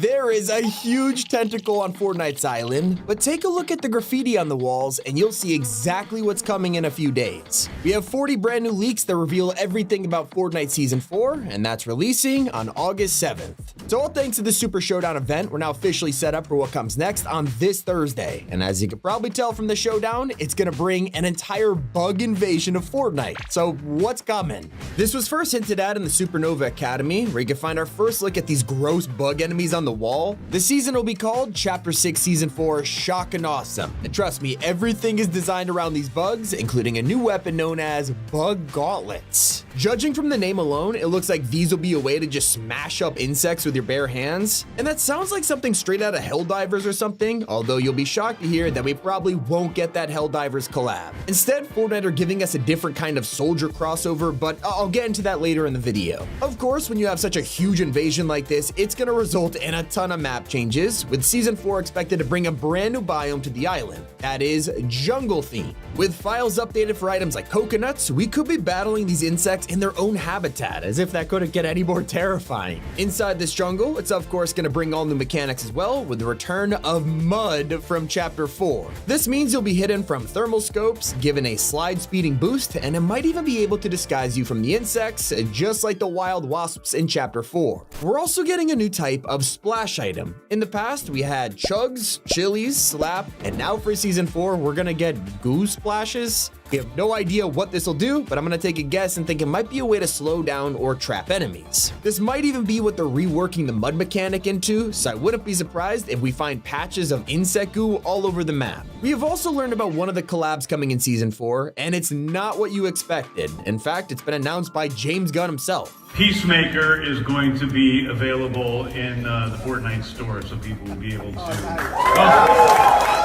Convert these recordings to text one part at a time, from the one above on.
There is a huge tentacle on Fortnite's island, but take a look at the graffiti on the walls and you'll see exactly what's coming in a few days. We have 40 brand new leaks that reveal everything about Fortnite Season 4, and that's releasing on August 7th. So all thanks to the Super Showdown event, we're now officially set up for what comes next on this Thursday. And as you can probably tell from the showdown, it's gonna bring an entire bug invasion of Fortnite. So what's coming? This was first hinted at in the Supernova Academy, where you can find our first look at these gross bug enemies on the wall. The season will be called Chapter 6 Season 4 Shock and Awesome. And trust me, everything is designed around these bugs, including a new weapon known as Bug Gauntlets. Judging from the name alone, it looks like these will be a way to just smash up insects with your bare hands. And that sounds like something straight out of Helldivers or something, although you'll be shocked to hear that we probably won't get that Helldivers collab. Instead, Fortnite are giving us a different kind of soldier crossover, but I'll get into that later in the video. Of course, when you have such a huge invasion like this, it's gonna result in a ton of map changes, with Season 4 expected to bring a brand new biome to the island. That is jungle theme. With files updated for items like coconuts, we could be battling these insects in their own habitat, as if that couldn't get any more terrifying. Inside this jungle, it's of course gonna bring all new mechanics as well, with the return of mud from Chapter 4. This means you'll be hidden from thermal scopes, given a slide speeding boost, and it might even be able to disguise you from the insects, just like the wild wasps in Chapter 4. We're also getting a new type of splash item. In the past, we had chugs, chilies, slap, and now for Season 4, we're gonna get goo splashes. We have no idea what this will do, but I'm gonna take a guess and think it might be a way to slow down or trap enemies. This might even be what they're reworking the mud mechanic into, so I wouldn't be surprised if we find patches of insect goo all over the map. We have also learned about one of the collabs coming in Season 4, and it's not what you expected. In fact, it's been announced by James Gunn himself. Peacemaker is going to be available in the Fortnite store, so people will be able to...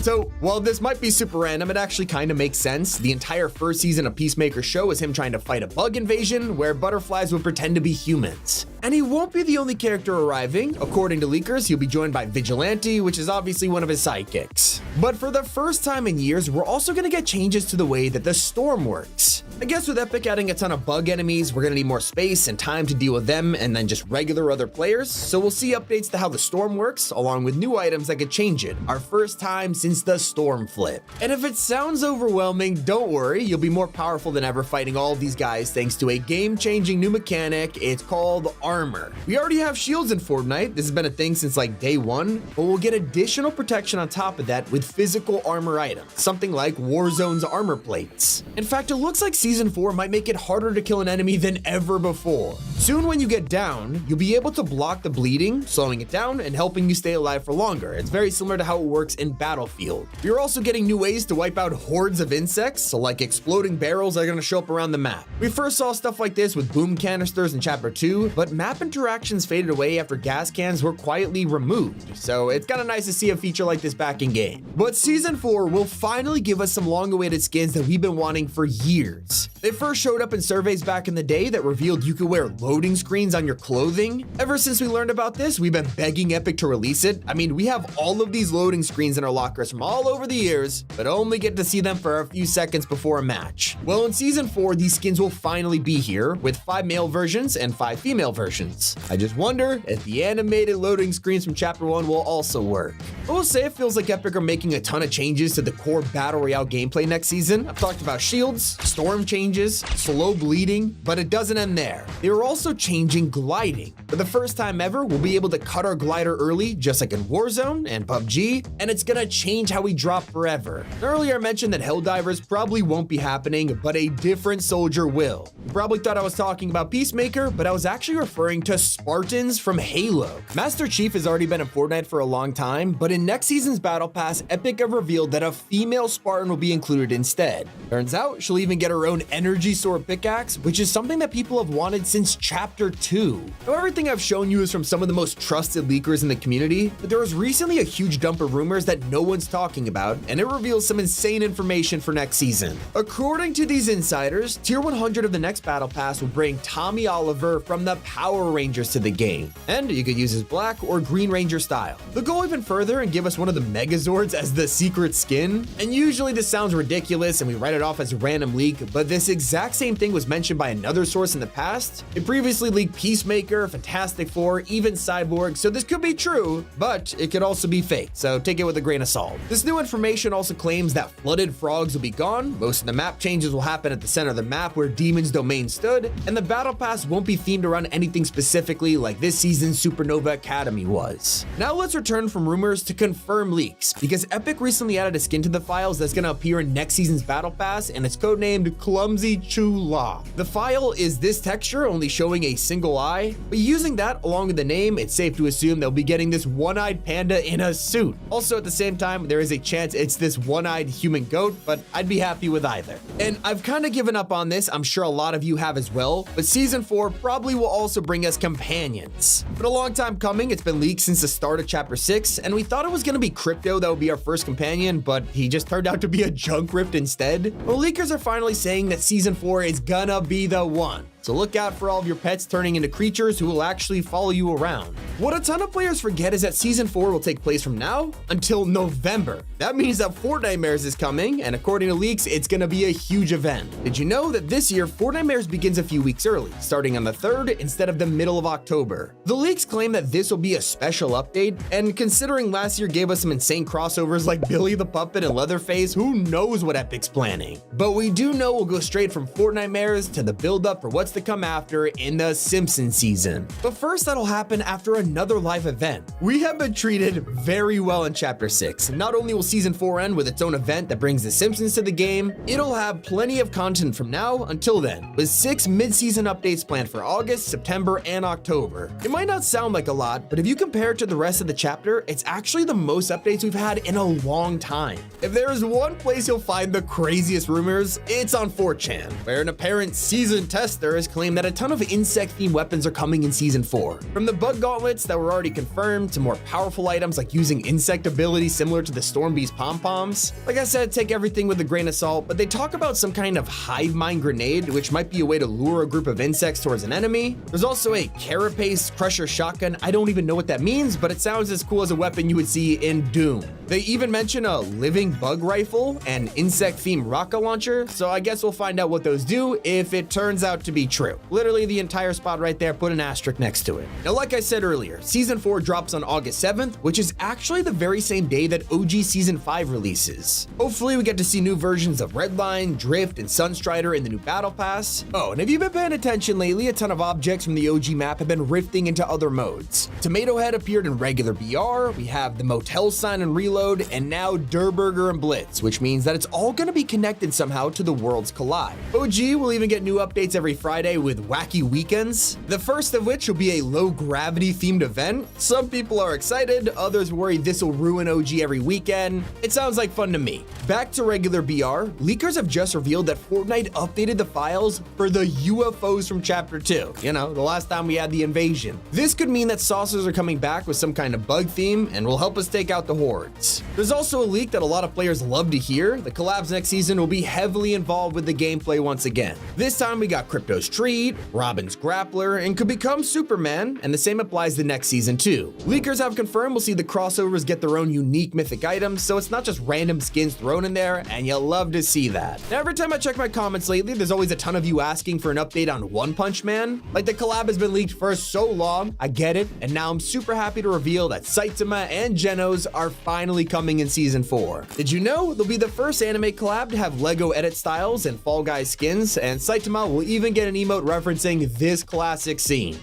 So, while this might be super random, it actually kind of makes sense. The entire first season of Peacemaker's show is him trying to fight a bug invasion where butterflies would pretend to be humans. And he won't be the only character arriving. According to leakers, he'll be joined by Vigilante, which is obviously one of his sidekicks. But for the first time in years, we're also gonna get changes to the way that the storm works. I guess with Epic adding a ton of bug enemies, we're gonna need more space and time to deal with them and then just regular other players. So we'll see updates to how the storm works, along with new items that could change it. Our first time since the storm flip. And if it sounds overwhelming, don't worry, you'll be more powerful than ever fighting all of these guys thanks to a game-changing new mechanic. It's called armor. We already have shields in Fortnite. This has been a thing since like day one, but we'll get additional protection on top of that with physical armor items, something like Warzone's armor plates. In fact, it looks like Season 4 might make it harder to kill an enemy than ever before. Soon when you get down, you'll be able to block the bleeding, slowing it down and helping you stay alive for longer. It's very similar to how it works in Battlefield. You're also getting new ways to wipe out hordes of insects, so like exploding barrels are gonna show up around the map. We first saw stuff like this with boom canisters in Chapter 2, but map interactions faded away after gas cans were quietly removed, so it's kinda nice to see a feature like this back in game. But Season 4 will finally give us some long-awaited skins that we've been wanting for years. They first showed up in surveys back in the day that revealed you could wear loading screens on your clothing. Ever since we learned about this, we've been begging Epic to release it. I mean, we have all of these loading screens in our lockers from all over the years, but only get to see them for a few seconds before a match. Well, in Season 4, these skins will finally be here, with 5 male versions and 5 female versions. I just wonder if the animated loading screens from Chapter 1 will also work. I will say it feels like Epic are making a ton of changes to the core Battle Royale gameplay next season. I've talked about shields, storm changes, slow bleeding, but it doesn't end there. They are also changing gliding. For the first time ever, we'll be able to cut our glider early, just like in Warzone and PUBG, and it's gonna change how we drop forever. Earlier I mentioned that Helldivers probably won't be happening, but a different soldier will. You probably thought I was talking about Peacemaker, but I was actually referring to Spartans from Halo. Master Chief has already been in Fortnite for a long time, but in next season's Battle Pass, Epic have revealed that a female Spartan will be included instead. Turns out, she'll even get her own energy sword pickaxe, which is something that people have wanted since Chapter 2. Now, everything I've shown you is from some of the most trusted leakers in the community, but there was recently a huge dump of rumors that no one's talking about, and it reveals some insane information for next season. According to these insiders, Tier 100 of the next Battle Pass will bring Tommy Oliver from the Power Power Rangers to the game, and you could use his Black or Green Ranger style. They'll go even further and give us one of the Megazords as the secret skin, and usually this sounds ridiculous and we write it off as a random leak, but this exact same thing was mentioned by another source in the past. It previously leaked Peacemaker, Fantastic Four, even Cyborg, so this could be true, but it could also be fake, so take it with a grain of salt. This new information also claims that flooded frogs will be gone, most of the map changes will happen at the center of the map where Demon's Domain stood, and the Battle Pass won't be themed around anything specifically like this season's Supernova Academy was. Now let's return from rumors to confirmed leaks, because Epic recently added a skin to the files that's going to appear in next season's Battle Pass, and it's codenamed Clumsy Chula. The file is this texture, only showing a single eye, but using that along with the name, it's safe to assume they'll be getting this one-eyed panda in a suit. Also at the same time, there is a chance it's this one-eyed human goat, but I'd be happy with either. And I've kind of given up on this, I'm sure a lot of you have as well, but Season 4 probably will also bring us companions. But a long time coming, it's been leaked since the start of Chapter 6, and we thought it was going to be Crypto that would be our first companion, but he just turned out to be a junk rift instead. Well, leakers are finally saying that Season 4 is gonna be the one. So look out for all of your pets turning into creatures who will actually follow you around. What a ton of players forget is that Season 4 will take place from now until November. That means that Fortnite is coming, and according to leaks, it's gonna be a huge event. Did you know that this year, Fortnite begins a few weeks early, starting on the 3rd instead of the middle of October? The leaks claim that this will be a special update, and considering last year gave us some insane crossovers like Billy the Puppet and Leatherface, who knows what Epic's planning? But we do know we'll go straight from Fortnite to the build-up for what's to come after in the Simpsons season. But first, that'll happen after another live event. We have been treated very well in Chapter 6. Not only will Season 4 end with its own event that brings the Simpsons to the game, it'll have plenty of content from now until then, with 6 mid-season updates planned for August, September, and October. It might not sound like a lot, but if you compare it to the rest of the chapter, it's actually the most updates we've had in a long time. If there is one place you'll find the craziest rumors, it's on 4chan, where an apparent seasoned tester has claimed that a ton of insect-themed weapons are coming in Season 4. From the bug gauntlets that were already confirmed to more powerful items like using insect abilities similar to the Stormbeast pom-poms. Like I said, take everything with a grain of salt, but they talk about some kind of hive mind grenade, which might be a way to lure a group of insects towards an enemy. There's also a carapace crusher shotgun. I don't even know what that means, but it sounds as cool as a weapon you would see in Doom. They even mention a living bug rifle and insect-themed rocket launcher, so I guess we'll find out what those do if it turns out to be true. Literally the entire spot right there, put an asterisk next to it. Now, like I said earlier, Season 4 drops on August 7th, which is actually the very same day that OG Season 5 releases. Hopefully we get to see new versions of Redline, Drift, and Sunstrider in the new Battle Pass. Oh, and if you've been paying attention lately, a ton of objects from the OG map have been rifting into other modes. Tomato Head appeared in regular BR, we have the Motel Sign and Reload, and now Durburger and Blitz, which means that it's all gonna be connected somehow to the Worlds Collide. OG will even get new updates every Friday with wacky weekends, the first of which will be a low-gravity themed event. Some people are excited, others worry this will ruin OG every weekend. It sounds like fun to me. Back to regular BR, leakers have just revealed that Fortnite updated the files for the UFOs from Chapter 2. You know, the last time we had the invasion. This could mean that saucers are coming back with some kind of bug theme and will help us take out the hordes. There's also a leak that a lot of players love to hear. The collabs next season will be heavily involved with the gameplay once again. This time we got Crypto's Treat, Robin's Grappler, and could become Superman, and the same applies to next season too. Leakers have confirmed we'll see the crossovers get their own unique mythic items, so it's not just random skins thrown in there, and you'll love to see that. Now, every time I check my comments lately, there's always a ton of you asking for an update on One Punch Man. Like, the collab has been leaked for so long, I get it, and now I'm super happy to reveal that Saitama and Genos are finally coming in Season 4. Did you know they'll be the first anime collab to have Lego edit styles and Fall Guys skins, and Saitama will even get an emote referencing this classic scene.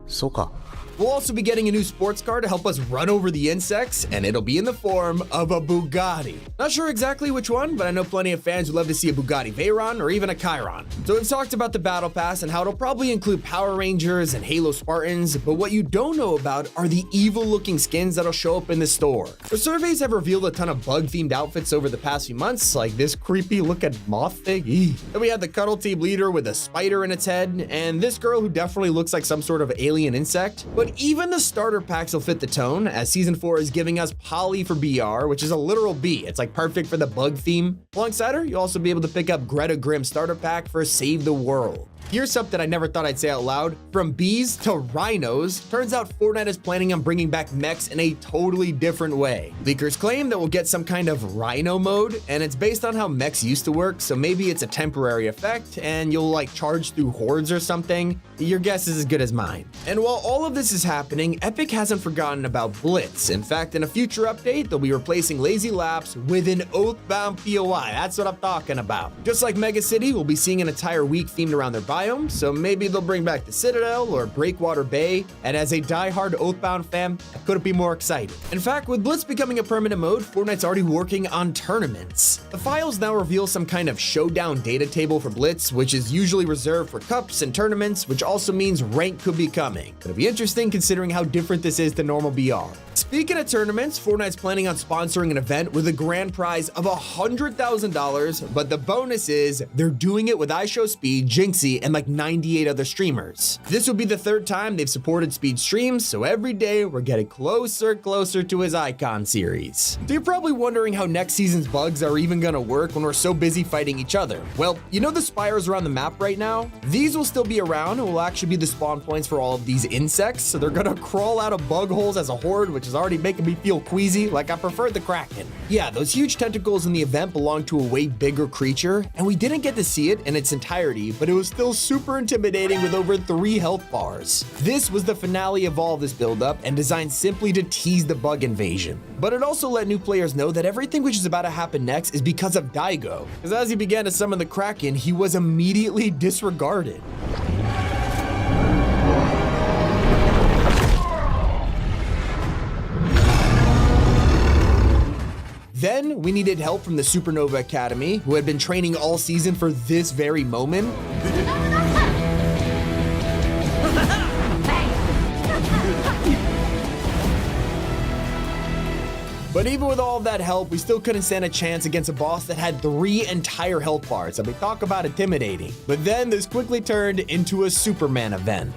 そうか。 We'll also be getting a new sports car to help us run over the insects, and it'll be in the form of a Bugatti. Not sure exactly which one, but I know plenty of fans would love to see a Bugatti Veyron or even a Chiron. So we've talked about the Battle Pass and how it'll probably include Power Rangers and Halo Spartans, but what you don't know about are the evil-looking skins that'll show up in the store. The surveys have revealed a ton of bug-themed outfits over the past few months, like this creepy-looking moth thing. Then we had the Cuddle Team leader with a spider in its head, and this girl who definitely looks like some sort of alien insect. But even the starter packs will fit the tone, as Season 4 is giving us Polly for BR, which is a literal bee. It's like perfect for the bug theme. Alongside her, you'll also be able to pick up Greta Grimm's starter pack for Save the World. Here's something I never thought I'd say out loud. From bees to rhinos, turns out Fortnite is planning on bringing back mechs in a totally different way. Leakers claim that we'll get some kind of rhino mode, and it's based on how mechs used to work, so maybe it's a temporary effect and you'll like charge through hordes or something. Your guess is as good as mine. And while all of this is happening, Epic hasn't forgotten about Blitz. In fact, in a future update, they'll be replacing Lazy Laps with an Oathbound POI. That's what I'm talking about. Just like Mega City, we'll be seeing an entire week themed around their biome, so maybe they'll bring back the Citadel or Breakwater Bay. And as a die-hard Oathbound fan, I couldn't be more excited. In fact, with Blitz becoming a permanent mode, Fortnite's already working on tournaments. The files now reveal some kind of showdown data table for Blitz, which is usually reserved for cups and tournaments, which also means rank could be coming. It'll be interesting considering how different this is to normal BR. Speaking of tournaments, Fortnite's planning on sponsoring an event with a grand prize of $100,000, but the bonus is they're doing it with iShowSpeed, Jinxie, and like 98 other streamers. This will be the third time they've supported Speed streams, so every day we're getting closer to his Icon series. So you're probably wondering how next season's bugs are even gonna work when we're so busy fighting each other. Well, you know the spires around the map right now? These will still be around and will actually be the spawn points for all of these insects, so they're gonna crawl out of bug holes as a horde, which is already making me feel queasy, like I preferred the Kraken. Yeah, those huge tentacles in the event belong to a way bigger creature, and we didn't get to see it in its entirety, but it was still super intimidating with over 3 health bars. This was the finale of all this buildup and designed simply to tease the bug invasion. But it also let new players know that everything which is about to happen next is because of Daigo, because as he began to summon the Kraken, he was immediately disregarded. Then we needed help from the Supernova Academy, who had been training all season for this very moment. But even with all of that help, we still couldn't stand a chance against a boss that had 3 entire health bars. I mean, talk about intimidating. But then this quickly turned into a Superman event.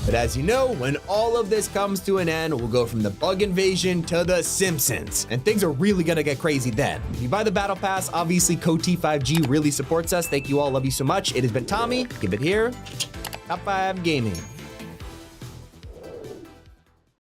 But as you know, when all of this comes to an end, we'll go from the bug invasion to the Simpsons, and things are really gonna get crazy then. If you buy the Battle Pass, obviously code T5G really supports us. Thank you all, love you so much. It has been Tommy, give it here, Top 5 Gaming.